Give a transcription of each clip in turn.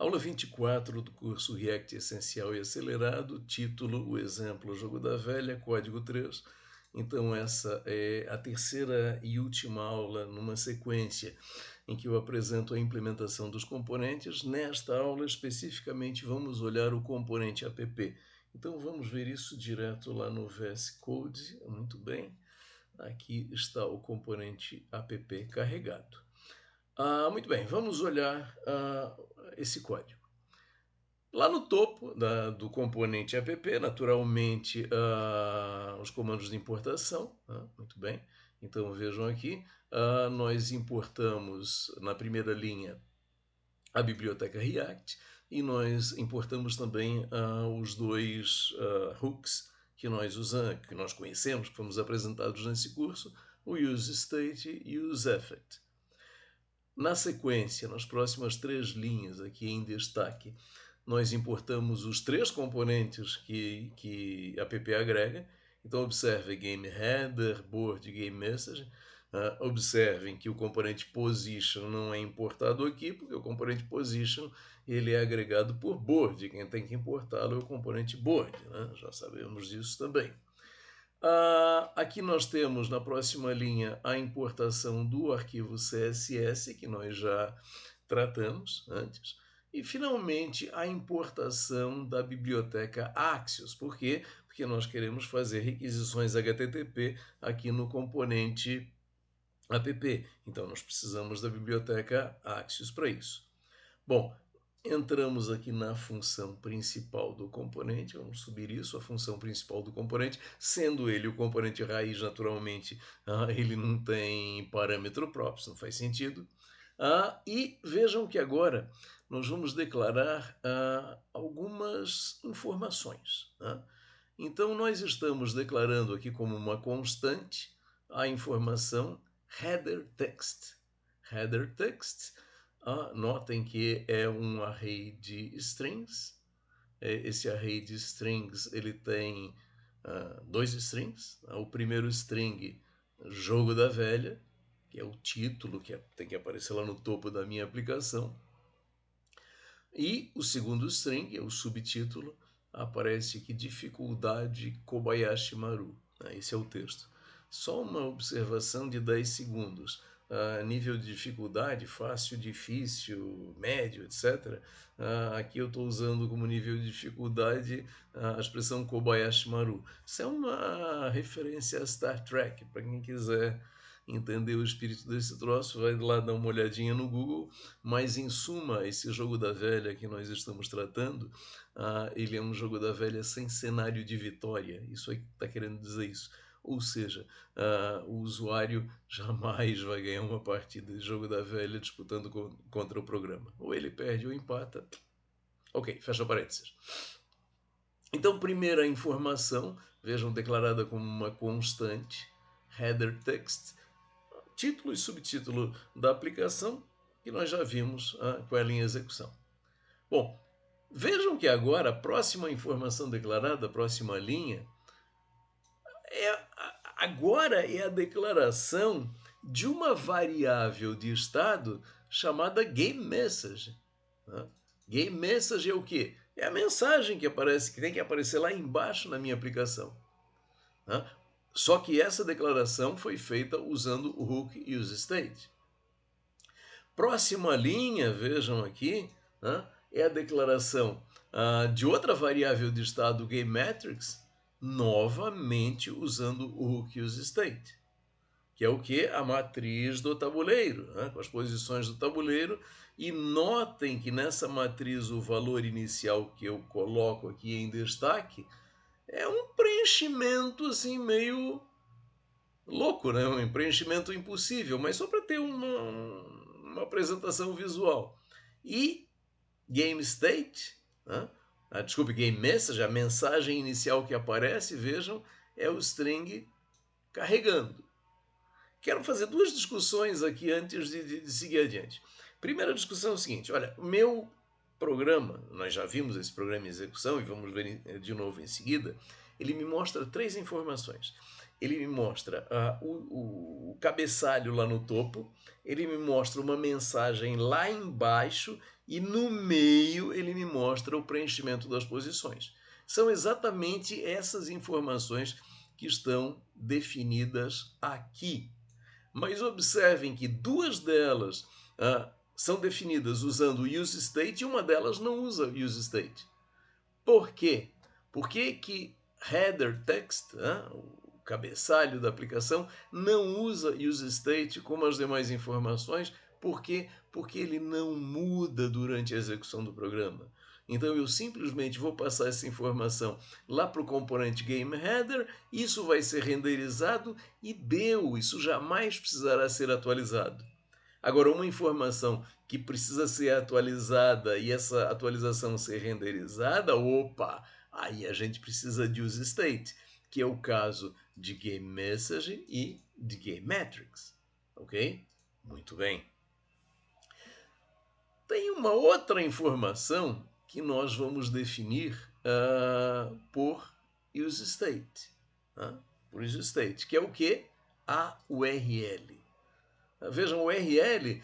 Aula 24 do curso React Essencial e Acelerado, título, o exemplo, Jogo da Velha, código 3. Então essa é a terceira e última aula numa sequência em que eu apresento a implementação dos componentes. Nesta aula especificamente vamos olhar o componente app. Então vamos ver isso direto lá no VS Code, muito bem. Aqui está o componente app carregado. Muito bem, vamos olhar esse código. Lá no topo do componente app, naturalmente, os comandos de importação. Muito bem, então vejam aqui, nós importamos na primeira linha a biblioteca React e nós importamos também os dois hooks que nós usamos, que nós conhecemos, que fomos apresentados nesse curso, o useState e o useEffect. Na sequência, nas próximas três linhas aqui em destaque, nós importamos os três componentes que a app agrega. Então, observe Game Header, Board e Game Message. Observem que o componente Position não é importado aqui, porque o componente Position ele é agregado por Board. Quem tem que importá-lo é o componente Board, né? Já sabemos disso também. Aqui nós temos na próxima linha a importação do arquivo CSS, que nós já tratamos antes. E, finalmente, a importação da biblioteca Axios. Por quê? Porque nós queremos fazer requisições HTTP aqui no componente app. Então, nós precisamos da biblioteca Axios para isso. Bom, entramos aqui na função principal do componente, vamos subir isso, a função principal do componente, sendo ele o componente raiz, naturalmente, ele não tem parâmetro próprio, isso não faz sentido. E vejam que agora nós vamos declarar algumas informações. Então, nós estamos declarando aqui como uma constante a informação header text. Header text, notem que é um array de strings. Esse array de strings ele tem dois strings. O primeiro string, Jogo da Velha, que é o título que tem que aparecer lá no topo da minha aplicação. E o segundo string, é o subtítulo, aparece aqui Dificuldade Kobayashi Maru. Esse é o texto. Só uma observação de 10 segundos. Nível de dificuldade, fácil, difícil, médio, etc. Aqui eu estou usando como nível de dificuldade a expressão Kobayashi Maru. Isso é uma referência a Star Trek, para quem quiser entender o espírito desse troço, vai lá dar uma olhadinha no Google, mas em suma, esse jogo da velha que nós estamos tratando, ele é um jogo da velha sem cenário de vitória, isso aí está querendo dizer isso, ou seja, o usuário jamais vai ganhar uma partida de jogo da velha disputando contra o programa, ou ele perde ou empata, ok, fecha parênteses. Então, primeira informação, vejam, declarada como uma constante, header text, título e subtítulo da aplicação, que nós já vimos com ela em execução. Bom, vejam que agora a próxima informação declarada, a próxima linha, agora é a declaração de uma variável de estado chamada GameMessage. GameMessage é o quê? É a mensagem que aparece, que tem que aparecer lá embaixo na minha aplicação. Só que essa declaração foi feita usando o hook useState. Próxima linha, vejam aqui, é a declaração de outra variável de estado GameMetrics, novamente usando o hook useState, que é o que? A matriz do tabuleiro, com as posições do tabuleiro. E notem que nessa matriz o valor inicial que eu coloco aqui em destaque é um preenchimento assim meio louco, né? Um preenchimento impossível, mas só para ter uma apresentação visual. E GameState, desculpe, GameMessage, a mensagem inicial que aparece, vejam, é o string carregando. Quero fazer duas discussões aqui antes de seguir adiante. Primeira discussão é o seguinte, olha, o meu programa, nós já vimos esse programa em execução e vamos ver de novo em seguida, ele me mostra três informações. Ele me mostra o cabeçalho lá no topo, ele me mostra uma mensagem lá embaixo e no meio ele me mostra o preenchimento das posições. São exatamente essas informações que estão definidas aqui. Mas observem que duas delas são definidas usando o useState e uma delas não usa o useState. Por quê? Por que header text, o cabeçalho da aplicação, não usa useState como as demais informações? Por quê? Porque ele não muda durante a execução do programa. Então eu simplesmente vou passar essa informação lá para o componente GameHeader, isso vai ser renderizado e deu, isso jamais precisará ser atualizado. Agora, uma informação que precisa ser atualizada e essa atualização ser renderizada, opa, aí a gente precisa de useState, que é o caso de GameMessage e de GameMetrics, ok? Muito bem. Tem uma outra informação que nós vamos definir por useState, por useState, que é o que? A URL. Vejam, o URL,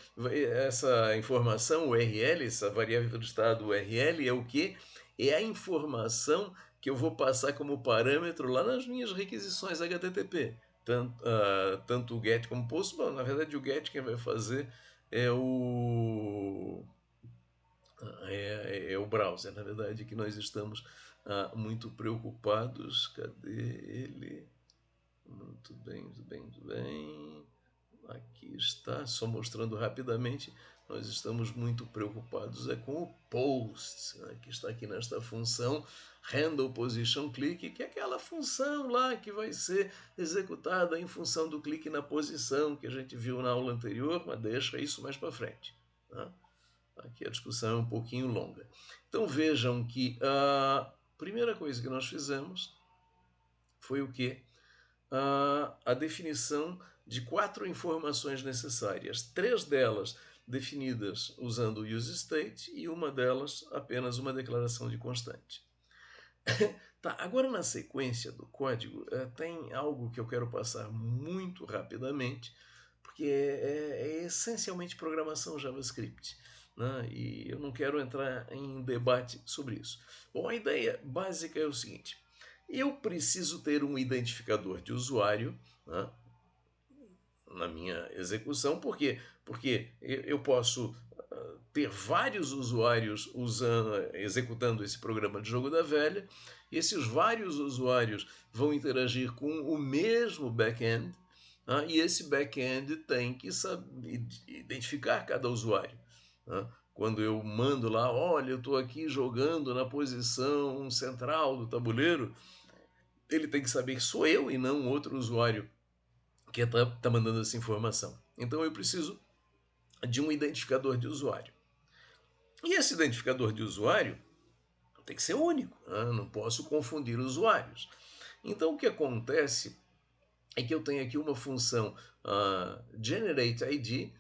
essa informação, o URL, essa variável do estado URL é o que? É a informação que eu vou passar como parâmetro lá nas minhas requisições HTTP. Tanto o GET como o POST. Bom, na verdade o GET quem vai fazer é o browser. Na verdade que nós estamos muito preocupados. Cadê ele? Muito bem, muito bem, muito bem. Aqui está, só mostrando rapidamente, nós estamos muito preocupados com o post, né, que está aqui nesta função handle position click, que é aquela função lá que vai ser executada em função do clique na posição que a gente viu na aula anterior, mas deixa isso mais para frente. Né? Aqui a discussão é um pouquinho longa. Então vejam que a primeira coisa que nós fizemos foi o quê? A definição de 4 informações necessárias, 3 delas definidas usando o useState e uma delas apenas uma declaração de constante. Tá, agora na sequência do código tem algo que eu quero passar muito rapidamente, porque é essencialmente programação JavaScript. Né? E eu não quero entrar em debate sobre isso. Bom, a ideia básica é o seguinte: eu preciso ter um identificador de usuário, né, na minha execução. Por quê? Porque eu posso ter vários usuários executando esse programa de jogo da velha, e esses vários usuários vão interagir com o mesmo back-end, e esse back-end tem que identificar cada usuário. Quando eu mando lá, olha, eu estou aqui jogando na posição central do tabuleiro, ele tem que saber que sou eu e não outro usuário que está mandando essa informação. Então eu preciso de um identificador de usuário. E esse identificador de usuário tem que ser único, né? Não posso confundir usuários. Então o que acontece é que eu tenho aqui uma função GenerateID,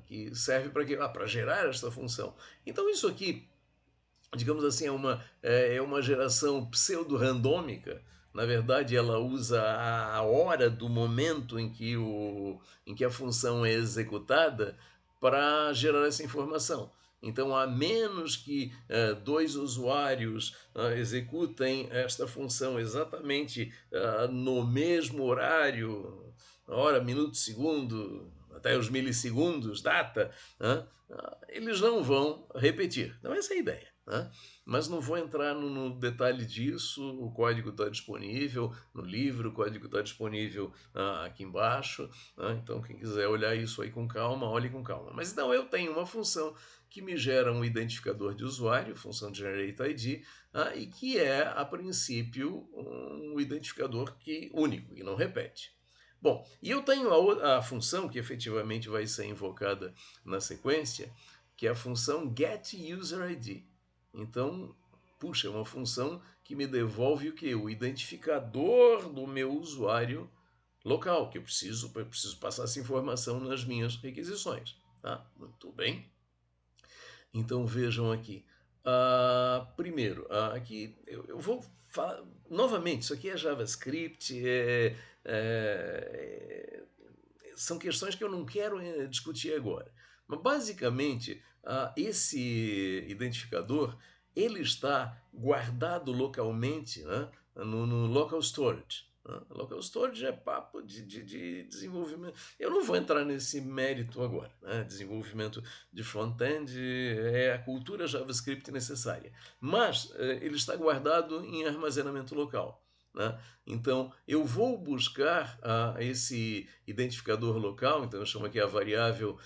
que serve para gerar esta função. Então isso aqui, digamos assim, é uma geração pseudo-randômica. Na verdade, ela usa a hora do momento em que a função é executada para gerar essa informação. Então, a menos que dois usuários executem esta função exatamente no mesmo horário, hora, minuto, segundo, até os milissegundos, data, eles não vão repetir. Então, essa é a ideia. Mas não vou entrar no detalhe disso, o código está disponível no livro, o código está disponível aqui embaixo, então quem quiser olhar isso aí com calma, olhe com calma. Mas então eu tenho uma função que me gera um identificador de usuário, função GenerateID, e que é, a princípio, um identificador único, que não repete. Bom, e eu tenho a função que efetivamente vai ser invocada na sequência, que é a função getUserID. Então, puxa, é uma função que me devolve o quê? O identificador do meu usuário local, que eu preciso passar essa informação nas minhas requisições. Tá? Muito bem. Então vejam aqui. Primeiro, aqui eu vou falar novamente, isso aqui é JavaScript, são questões que eu não quero discutir agora. Mas basicamente, esse identificador ele está guardado localmente, né, no local storage. Local storage é papo de desenvolvimento. Eu não vou entrar nesse mérito agora. Né? Desenvolvimento de front-end é a cultura JavaScript necessária. Mas ele está guardado em armazenamento local. Né? Então, eu vou buscar esse identificador local, então eu chamo aqui a variável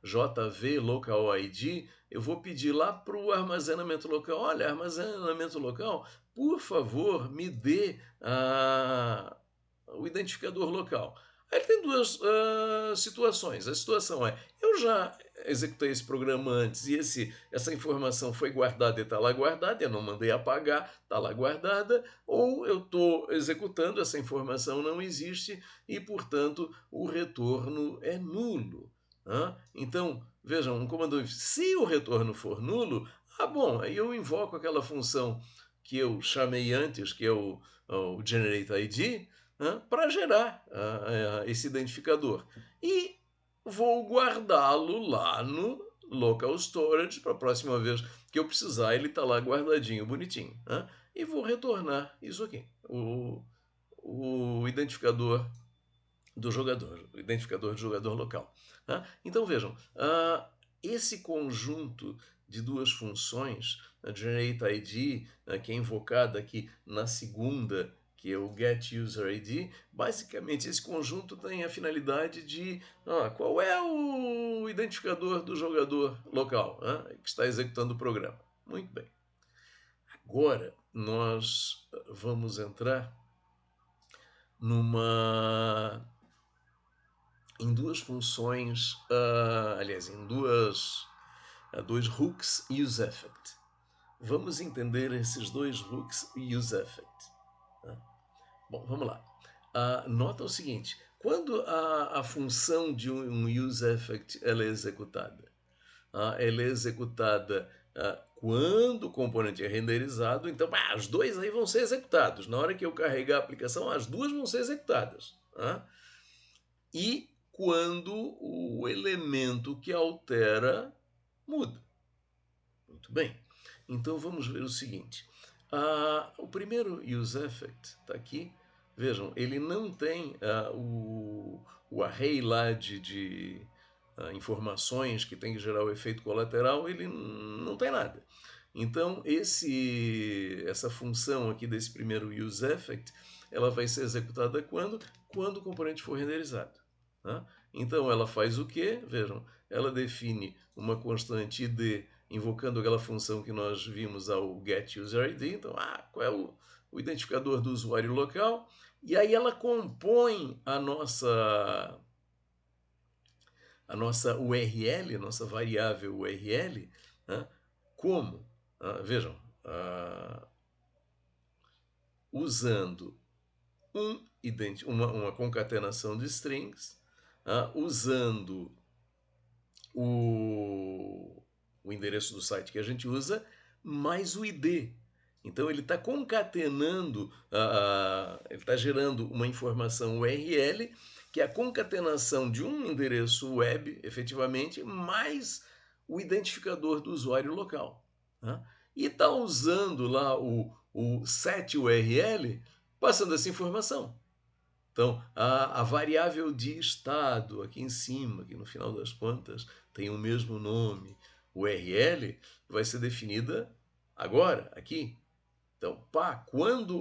JV Local ID, eu vou pedir lá para o armazenamento local, olha, armazenamento local, por favor, me dê o identificador local. Aí tem duas situações. A situação é, eu já executei esse programa antes e essa informação foi guardada e está lá guardada, eu não mandei apagar, está lá guardada, ou eu estou executando, essa informação não existe e, portanto, o retorno é nulo. Então, vejam, um comando, se o retorno for nulo, bom, aí eu invoco aquela função que eu chamei antes, que é o GenerateID, para gerar esse identificador. E vou guardá-lo lá no local storage para a próxima vez que eu precisar, ele está lá guardadinho, bonitinho. E vou retornar isso aqui, o identificador do jogador, o identificador de jogador local. Então vejam, esse conjunto de duas funções, a GenerateID, que é invocada aqui na segunda, que é o getUserID, basicamente esse conjunto tem a finalidade de qual é o identificador do jogador local que está executando o programa. Muito bem. Agora nós vamos entrar em duas funções, aliás, em dois hooks useEffect. Vamos entender esses dois hooks useEffect. Bom, vamos lá. Nota o seguinte, quando a função de um useEffect ela é executada, ela é executada quando o componente é renderizado, então os dois aí vão ser executados. Na hora que eu carregar a aplicação, as duas vão ser executadas. E quando o elemento que altera muda. Muito bem. Então vamos ver o seguinte. O primeiro useEffect está aqui. Vejam, ele não tem o array lá de informações que tem que gerar o efeito colateral, ele não tem nada. Então, essa função aqui desse primeiro useEffect, ela vai ser executada quando o componente for renderizado. Então, ela faz o quê? Vejam, ela define uma constante id invocando aquela função que nós vimos ao getUserID. Então, qual é o identificador do usuário local? E aí ela compõe a nossa URL, a nossa variável URL, como? Vejam, usando uma concatenação de strings, usando o endereço do site que a gente usa, mais o ID. Então ele está concatenando, ele está gerando uma informação URL, que é a concatenação de um endereço web, efetivamente, mais o identificador do usuário local. E está usando lá o setURL, passando essa informação. Então, a variável de estado aqui em cima, que no final das contas tem o mesmo nome, URL, vai ser definida agora, aqui. Então, quando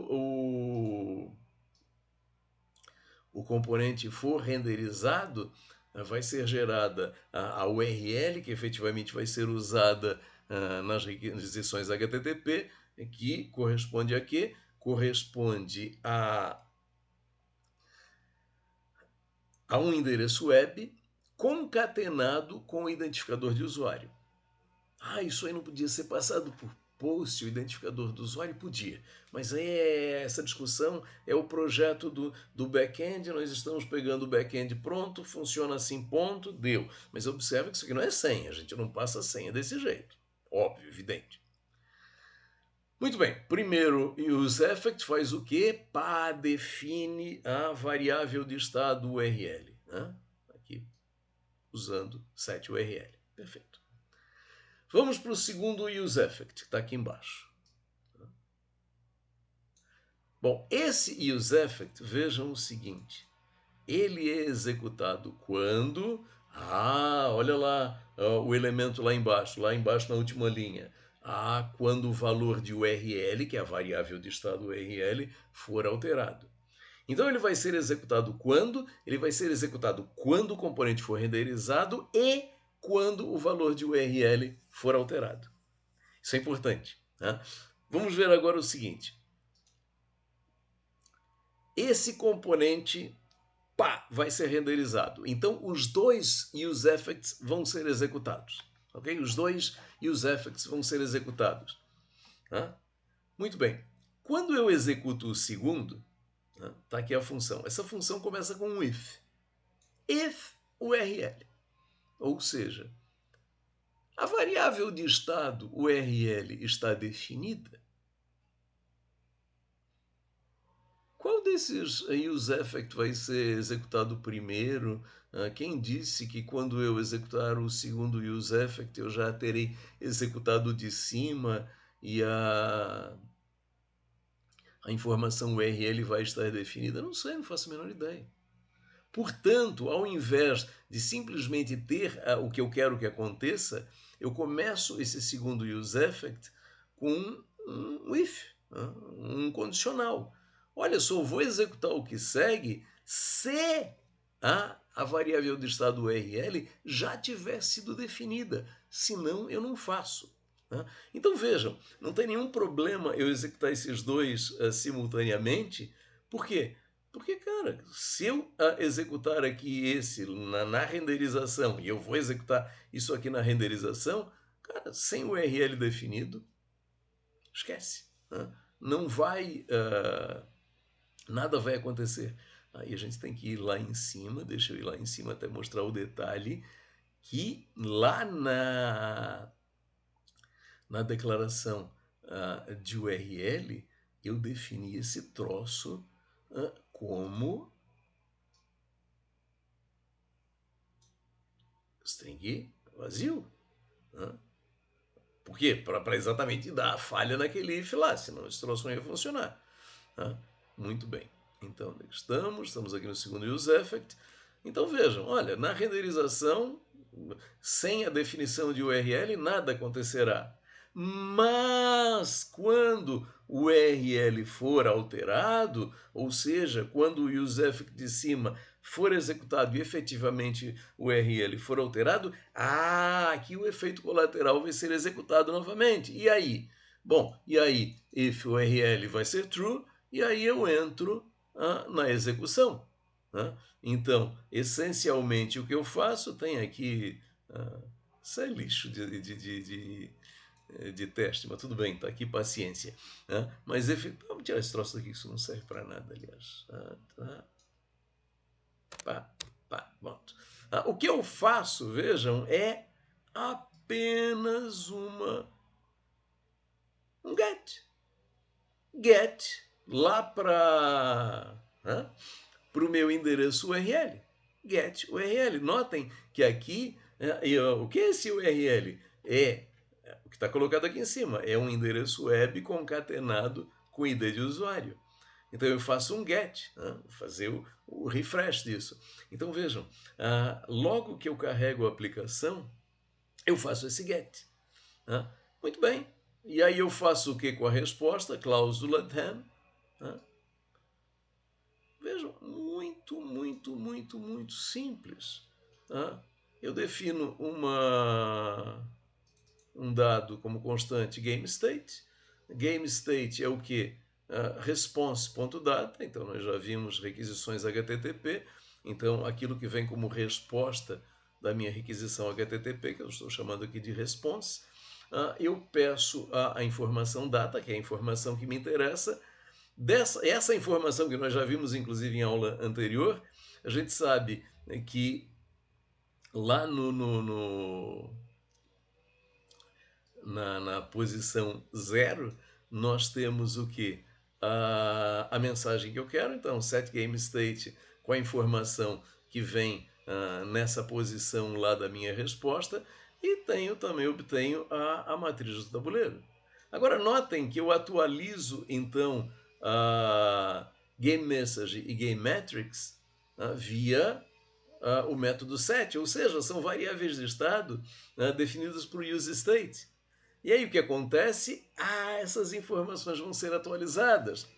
o componente for renderizado, vai ser gerada a URL, que efetivamente vai ser usada nas requisições HTTP, que corresponde a quê? Corresponde a um endereço web concatenado com o identificador de usuário. Isso aí não podia ser passado por post, o identificador do usuário? Podia. Mas essa discussão é o projeto do back-end, nós estamos pegando o back-end pronto, funciona assim, ponto, deu. Mas observe que isso aqui não é senha, a gente não passa senha desse jeito. Óbvio, evidente. Muito bem, primeiro useEffect faz o quê? Define a variável de estado URL. Aqui, usando setURL. Perfeito. Vamos para o segundo useEffect, que está aqui embaixo. Bom, esse useEffect, vejam o seguinte. Ele é executado quando... olha lá o elemento lá embaixo na última linha. Quando o valor de URL, que é a variável de estado URL, for alterado. Então ele vai ser executado quando? Ele vai ser executado quando o componente for renderizado e quando o valor de URL for alterado. Isso é importante. Tá? Vamos ver agora o seguinte. Esse componente vai ser renderizado. Então os dois useEffects vão ser executados. Ok? Os dois useEffects vão ser executados. Tá? Muito bem. Quando eu executo o segundo, está aqui a função. Essa função começa com um if. If URL. Ou seja, a variável de estado URL está definida. Qual desses useEffect vai ser executado primeiro? Quem disse que quando eu executar o segundo useEffect eu já terei executado de cima e a informação URL vai estar definida? Não sei, não faço a menor ideia. Portanto, ao invés de simplesmente ter o que eu quero que aconteça, eu começo esse segundo useEffect com um if, um condicional. Olha, só vou executar o que segue se a variável de estado URL já tiver sido definida. Senão, eu não faço. Então, vejam, não tem nenhum problema eu executar esses dois simultaneamente. Por quê? Porque, cara, se eu executar aqui esse na renderização e eu vou executar isso aqui na renderização, cara, sem o URL definido, esquece. Não vai... nada vai acontecer. Aí a gente tem que ir lá em cima, deixa eu ir lá em cima até mostrar o detalhe, que lá na declaração de URL, eu defini esse troço como string vazio. Por quê? Para exatamente dar a falha naquele if lá, senão esse troço não ia funcionar. Muito bem. Então, estamos aqui no segundo useEffect. Então vejam, olha, na renderização, sem a definição de URL, nada acontecerá. Mas quando o URL for alterado, ou seja, quando o useEffect de cima for executado e efetivamente o URL for alterado, aqui o efeito colateral vai ser executado novamente. E aí? Bom, e aí, if URL vai ser true, e aí eu entro na execução. Então, essencialmente, o que eu faço tem aqui... isso é lixo de teste, mas tudo bem, tá aqui, paciência. Mas vamos tirar esse troço daqui, isso não serve para nada, aliás. Pronto. O que eu faço, vejam, é apenas um get. Get lá para o meu endereço URL. Get URL. Notem que aqui, o que é esse URL? É o que está colocado aqui em cima. É um endereço web concatenado com ID de usuário. Então eu faço um get, vou fazer o refresh disso. Então vejam, logo que eu carrego a aplicação, eu faço esse get. Muito bem. E aí eu faço o que com a resposta? Cláusula then. Vejam, muito simples. Eu defino um dado como constante GameState. GameState é o que? Response.data. Então nós já vimos requisições HTTP. Então aquilo que vem como resposta da minha requisição HTTP, que eu estou chamando aqui de response, eu peço a informação data, que é a informação que me interessa. Essa informação que nós já vimos, inclusive, em aula anterior, a gente sabe que lá na posição 0, nós temos o que? A mensagem que eu quero, então, set GameState com a informação que vem nessa posição lá da minha resposta, e também obtenho a matriz do tabuleiro. Agora notem que eu atualizo então a GameMessage e GameMetrics via o método set, ou seja, são variáveis de estado definidas por useState. E aí o que acontece? Essas informações vão ser atualizadas.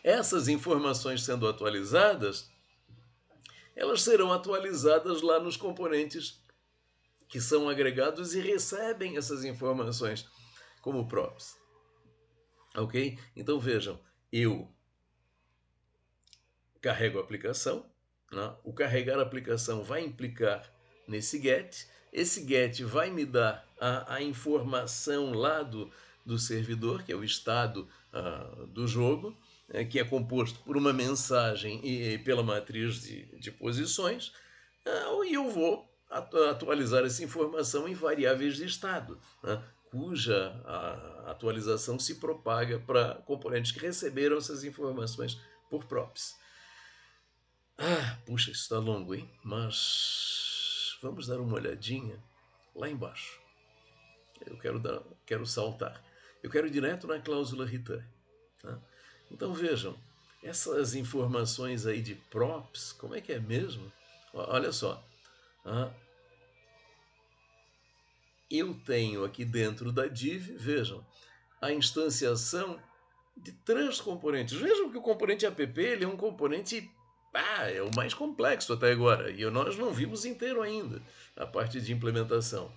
Essas informações sendo atualizadas, elas serão atualizadas lá nos componentes que são agregados e recebem essas informações como props. Ok? Então vejam, eu carrego a aplicação, né? O carregar a aplicação vai implicar nesse get, esse get vai me dar a informação lá do servidor, que é o estado do jogo, que é composto por uma mensagem e pela matriz de posições, e eu vou atualizar essa informação em variáveis de estado, né? Cuja atualização se propaga para componentes que receberam essas informações por props. Puxa, isso está longo, hein? Mas vamos dar uma olhadinha lá embaixo. Eu quero saltar. Eu quero ir direto na cláusula return. Tá? Então vejam, essas informações aí de props, como é que é mesmo? Olha só. Eu tenho aqui dentro da div, vejam, a instanciação de 3 componentes. Vejam que o componente app ele é um componente é o mais complexo até agora, e nós não vimos inteiro ainda a parte de implementação.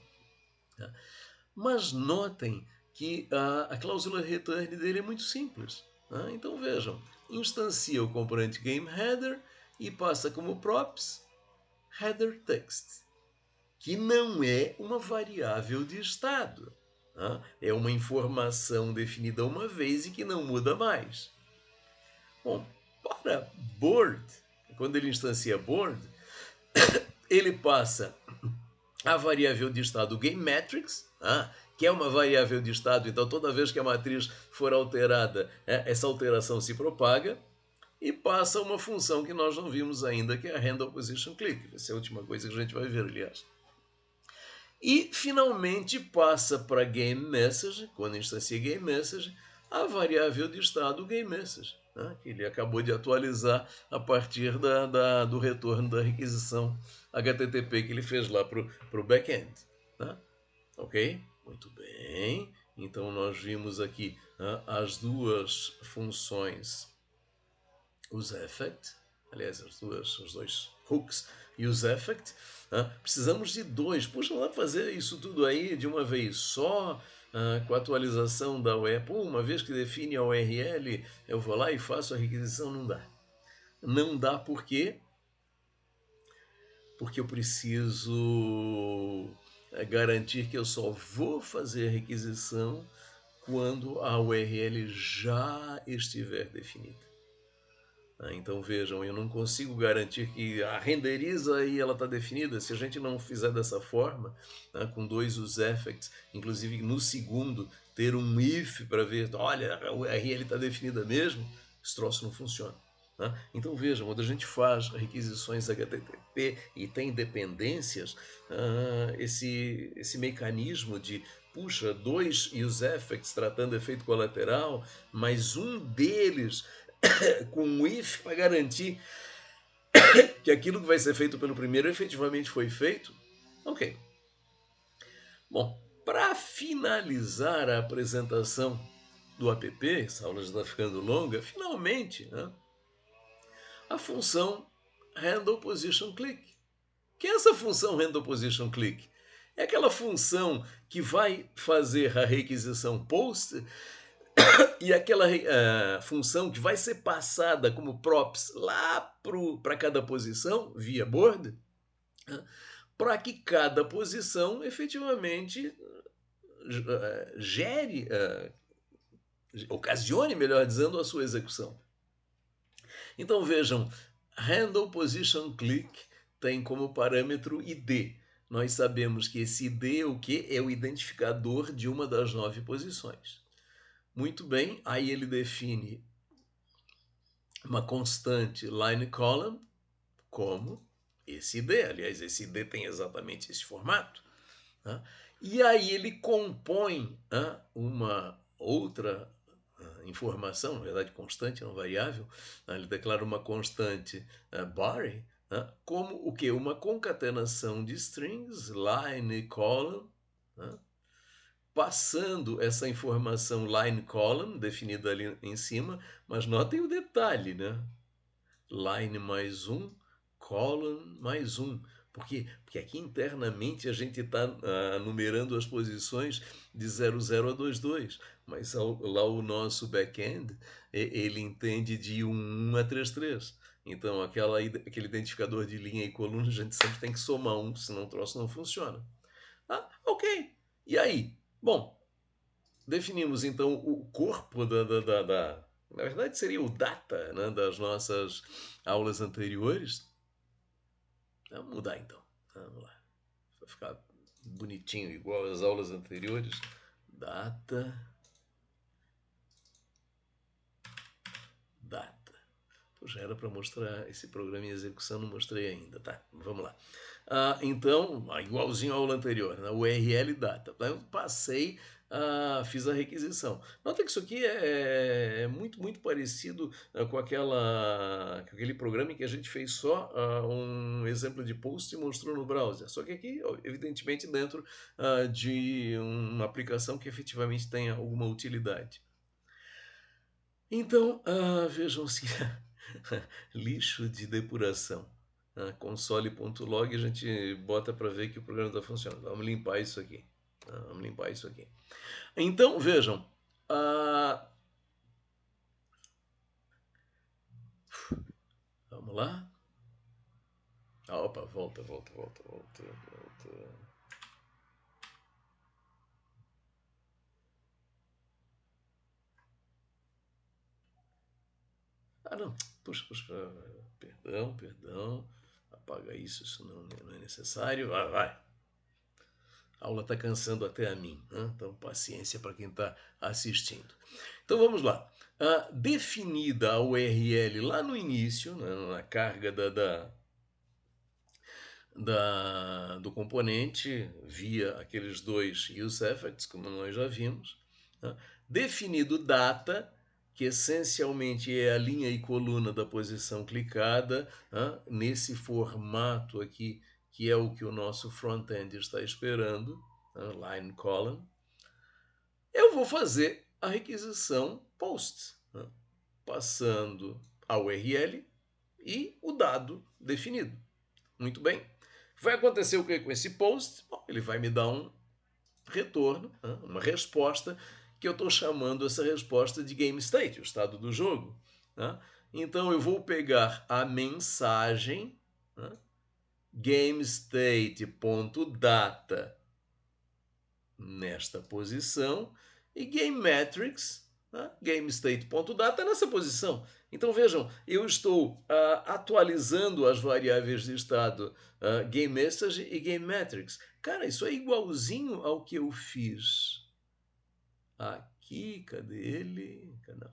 Mas notem que a cláusula return dele é muito simples. Então vejam, instancia o componente GameHeader e passa como props header text, que não é uma variável de estado. É uma informação definida uma vez e que não muda mais. Bom, para board, quando ele instancia board, ele passa a variável de estado GameMetrics, que é uma variável de estado, então toda vez que a matriz for alterada, essa alteração se propaga, e passa uma função que nós não vimos ainda, que é a Handle Position Click. Essa é a última coisa que a gente vai ver, aliás. E finalmente passa para GameMessage, quando instancia GameMessage, a variável de estado GameMessage, que ele acabou de atualizar a partir do retorno da requisição HTTP que ele fez lá para o back-end. Ok? Muito bem. Então nós vimos aqui as duas funções, os effect, aliás, os dois hooks e os effect. Precisamos de 2. Puxa, lá fazer isso tudo aí de uma vez só, com a atualização da web. Uma vez que define a URL, eu vou lá e faço a requisição. Não dá. Não dá por quê? Porque eu preciso garantir que eu só vou fazer a requisição quando a URL já estiver definida. Então vejam, eu não consigo garantir que a renderiza e ela está definida. Se a gente não fizer dessa forma, com 2 useEffects, inclusive no segundo ter um if para ver, olha, a URL está definida mesmo, esse troço não funciona. Então vejam, quando a gente faz requisições HTTP e tem dependências, esse mecanismo de puxa, 2 useEffects tratando efeito colateral, mas um deles com um if para garantir que aquilo que vai ser feito pelo primeiro efetivamente foi feito. Ok. Bom, para finalizar a apresentação do app, essa aula já está ficando longa, finalmente, a função Handle Position Click. Que é essa função Handle Position Click? É aquela função que vai fazer a requisição post e aquela função que vai ser passada como props lá para cada posição via board, para que cada posição efetivamente ocasione, melhor dizendo, a sua execução. Então vejam, Handle Position Click tem como parâmetro ID. Nós sabemos que esse ID o quê? É o identificador de uma das 9 posições. Muito bem, aí ele define uma constante line column como esse ID. Aliás, esse ID tem exatamente esse formato. Né? E aí ele compõe uma outra informação, na verdade constante, não variável, ele declara uma constante body, como o que? Uma concatenação de strings, line e column, passando essa informação line column, definida ali em cima, mas notem o detalhe, né? Line mais um, column mais um. Por quê? Porque aqui internamente a gente está numerando as posições de 00 a 22, mas lá o nosso back-end, ele entende de 1 a 33. Então aquele identificador de linha e coluna a gente sempre tem que somar um, senão o troço não funciona. Ok. E aí? Bom, definimos então o corpo na verdade seria o data, né, das nossas aulas anteriores. Vamos mudar então. Vamos lá. Vai ficar bonitinho, igual às aulas anteriores. Data. Data. Já era para mostrar esse programa em execução, não mostrei ainda, tá? Vamos lá. Então, igualzinho à aula anterior, na URL data. Eu passei, fiz a requisição. Nota que isso aqui é muito, muito parecido com aquele programa em que a gente fez só um exemplo de post e mostrou no browser. Só que aqui, evidentemente, dentro de uma aplicação que efetivamente tenha alguma utilidade. Então, vejam se lixo de depuração. Console.log a gente bota para ver que o programa está funcionando. Vamos limpar isso aqui. Vamos limpar isso aqui. Então, vejam. Vamos lá. Opa, volta. Não. Puxa. Perdão. Apaga isso, isso não é necessário. Vai. A aula está cansando até a mim, né? Então paciência para quem está assistindo. Então vamos lá. Definida a URL lá no início, né, na carga do componente, via aqueles dois useEffects, como nós já vimos. Né? Definido data, que essencialmente é a linha e coluna da posição clicada, nesse formato aqui, que é o que o nosso front-end está esperando, line column. Eu vou fazer a requisição post, passando a URL e o dado definido. Muito bem. Vai acontecer o que com esse post? Bom, ele vai me dar um retorno, uma resposta, que eu estou chamando essa resposta de game state, o estado do jogo. Então eu vou pegar a mensagem GameState.data nesta posição e GameMetrics, GameState.data nessa posição. Então vejam, eu estou atualizando as variáveis de estado GameMessage e GameMetrics. Cara, isso é igualzinho ao que eu fiz aqui. Cadê ele? Não.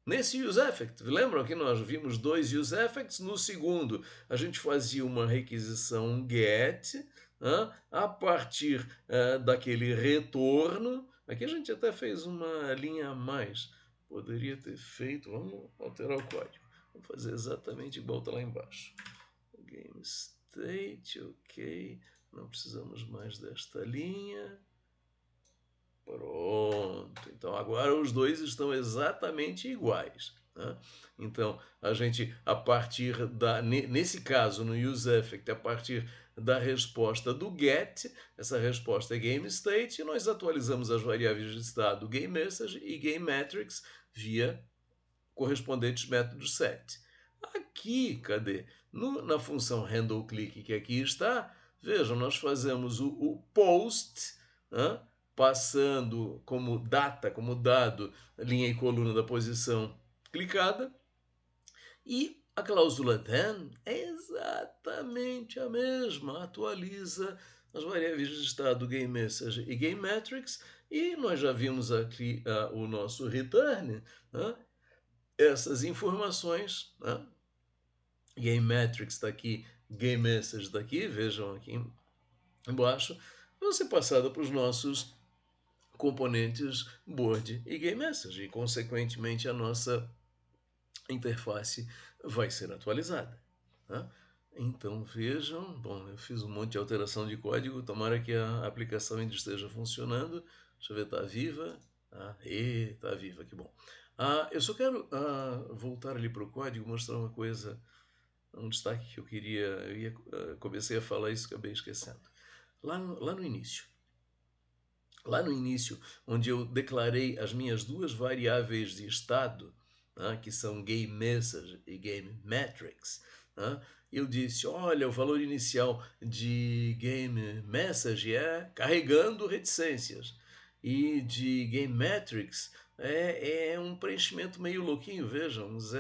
Nesse useEffect, lembram que nós vimos dois useEffects? No segundo, a gente fazia uma requisição get, a partir daquele retorno. Aqui a gente até fez uma linha a mais. Poderia ter feito, vamos alterar o código. Vamos fazer exatamente igual está lá embaixo. GameState, ok. Não precisamos mais desta linha. Pronto. Então agora os dois estão exatamente iguais. Então a gente, a partir nesse caso no useEffect, a partir da resposta do get, essa resposta é GameState, e nós atualizamos as variáveis de estado GameMessage e GameMetrics via correspondentes métodos set. Aqui, cadê? Na função handleClick que aqui está, vejam, nós fazemos o post, passando como data, como dado, linha e coluna da posição clicada, e a cláusula then é exatamente a mesma, atualiza as variáveis de estado GameMessage e GameMetrics, e nós já vimos aqui o nosso return, essas informações, GameMetrics está aqui GameMessage daqui, vejam aqui embaixo, vai ser passada para os nossos componentes Board e GameMessage, e consequentemente a nossa interface vai ser atualizada. Tá? Então vejam, bom, eu fiz um monte de alteração de código, tomara que a aplicação ainda esteja funcionando. Deixa eu ver, está viva? Está viva, que bom. Eu só quero voltar ali para o código, mostrar uma coisa, um destaque que eu queria, comecei a falar isso, acabei esquecendo. Lá no início, onde eu declarei as minhas duas variáveis de estado, que são GameMessage e GameMetrics, eu disse, olha, o valor inicial de GameMessage é carregando reticências, e de GameMetrics é um preenchimento meio louquinho, vejam, 010,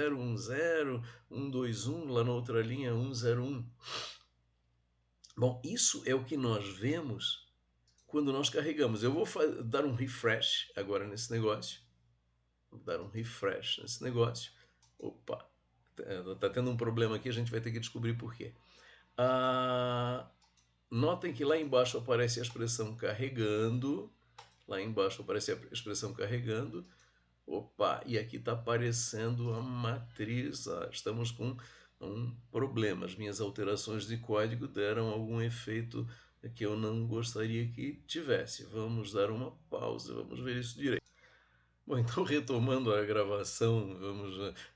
121, lá na outra linha 101. Bom, isso é o que nós vemos quando nós carregamos. Eu vou dar um refresh agora nesse negócio. Vou dar um refresh nesse negócio. Opa, tá tendo um problema aqui, a gente vai ter que descobrir por quê. Notem que lá embaixo aparece a expressão carregando. Lá embaixo aparece a expressão carregando. Opa, e aqui está aparecendo a matriz. Estamos com um problema. As minhas alterações de código deram algum efeito que eu não gostaria que tivesse. Vamos dar uma pausa, vamos ver isso direito. Bom, então retomando a gravação,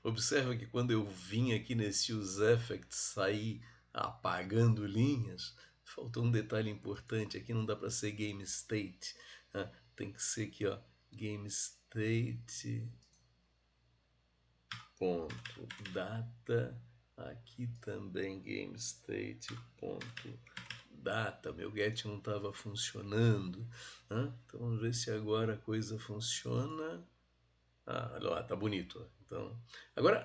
observa que quando eu vim aqui nesse Use Effects sair apagando linhas, faltou um detalhe importante, aqui não dá para ser GameState, tem que ser aqui, ó, GameState ponto data, aqui também GameState ponto data, meu get não estava funcionando, então vamos ver se agora a coisa funciona. Olha lá, tá bonito. Então, agora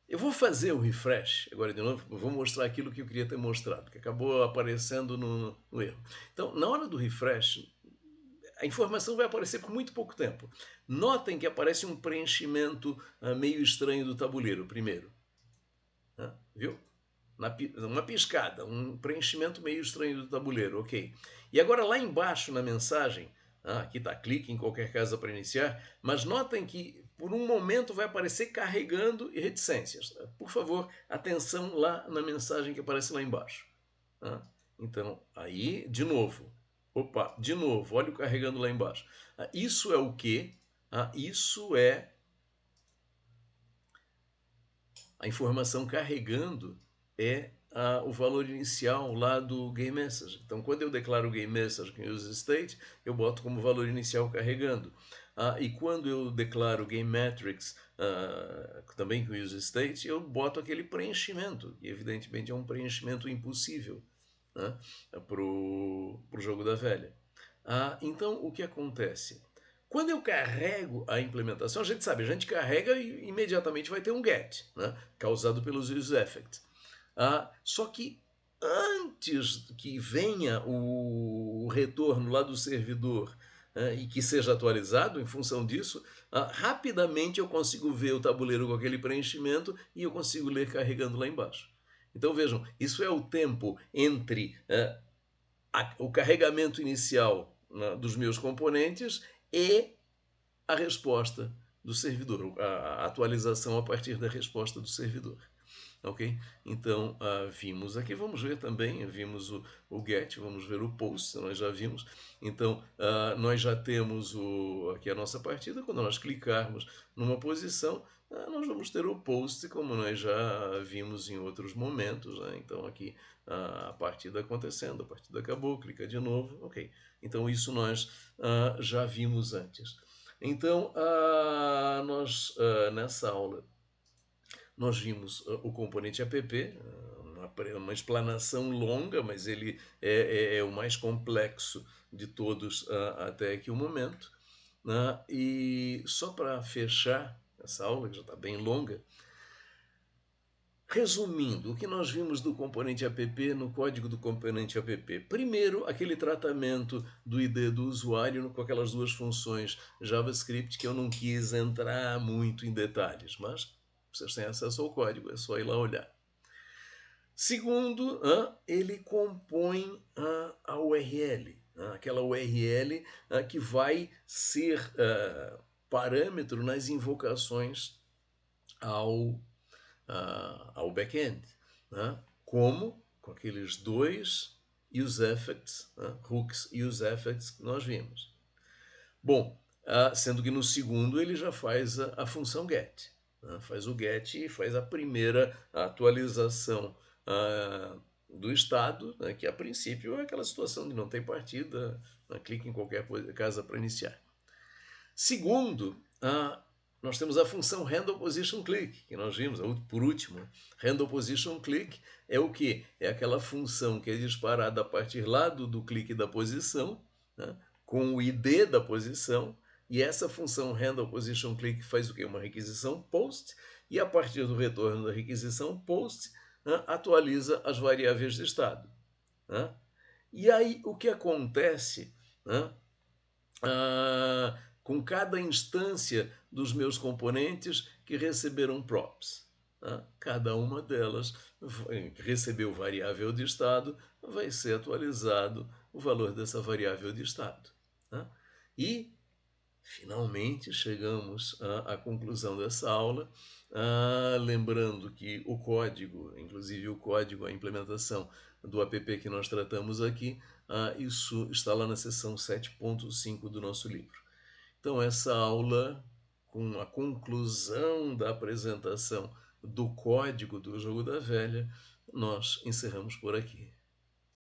eu vou fazer o refresh agora de novo, vou mostrar aquilo que eu queria ter mostrado, que acabou aparecendo no erro. Então, na hora do refresh, a informação vai aparecer por muito pouco tempo. Notem que aparece um preenchimento meio estranho do tabuleiro primeiro. Viu? Uma piscada, um preenchimento meio estranho do tabuleiro, ok. E agora lá embaixo na mensagem, aqui está, clique em qualquer casa para iniciar, mas notem que por um momento vai aparecer carregando e reticências. Por favor, atenção lá na mensagem que aparece lá embaixo. Então, aí, de novo, olha o carregando lá embaixo. Isso é o quê? Isso é a informação carregando o valor inicial lá do GameMessage. Então, quando eu declaro o GameMessage com useState, eu boto como valor inicial carregando. E quando eu declaro GameMetrics também com useState, eu boto aquele preenchimento, e evidentemente é um preenchimento impossível para o jogo da velha. Então, o que acontece? Quando eu carrego a implementação, a gente sabe, a gente carrega e imediatamente vai ter um get, causado pelos useEffects. Só que antes que venha o retorno lá do servidor e que seja atualizado em função disso, rapidamente eu consigo ver o tabuleiro com aquele preenchimento e eu consigo ler carregando lá embaixo. Então vejam, isso é o tempo entre o carregamento inicial dos meus componentes e a resposta do servidor, a atualização a partir da resposta do servidor. Ok? Então, vimos aqui, vamos ver também, vimos o get, vamos ver o post, nós já vimos. Então, nós já temos aqui a nossa partida, quando nós clicarmos numa posição, nós vamos ter o post, como nós já vimos em outros momentos. Então, aqui a partida acontecendo, a partida acabou, clica de novo, ok. Então, isso nós já vimos antes. Então, nós, nessa aula, nós vimos o componente app, uma explanação longa, mas ele é o mais complexo de todos até aqui o momento. E só para fechar essa aula, que já está bem longa, resumindo, o que nós vimos do componente app no código do componente app? Primeiro, aquele tratamento do ID do usuário com aquelas duas funções JavaScript que eu não quis entrar muito em detalhes, mas vocês têm acesso ao código, é só ir lá olhar. Segundo, ele compõe a URL, aquela URL que vai ser parâmetro nas invocações ao, ao back-end, como com aqueles dois useEffects, hooks useEffects que nós vimos. Bom, sendo que no segundo ele já faz a função get. Faz o get e faz a primeira atualização do estado, que a princípio é aquela situação de não tem partida, clique em qualquer casa para iniciar. Segundo, nós temos a função handlePositionClick, que nós vimos por último. handlePositionClick é o que? É aquela função que é disparada a partir lá do clique da posição, com o ID da posição, e essa função handlePositionClick faz o que? Uma requisição post, e a partir do retorno da requisição post, atualiza as variáveis de estado. E aí o que acontece com cada instância dos meus componentes que receberam props? Cada uma delas que recebeu variável de estado vai ser atualizado o valor dessa variável de estado. E finalmente chegamos à conclusão dessa aula, lembrando que o código, inclusive o código, a implementação do app que nós tratamos aqui, isso está lá na seção 7.5 do nosso livro. Então, essa aula, com a conclusão da apresentação do código do Jogo da Velha, nós encerramos por aqui.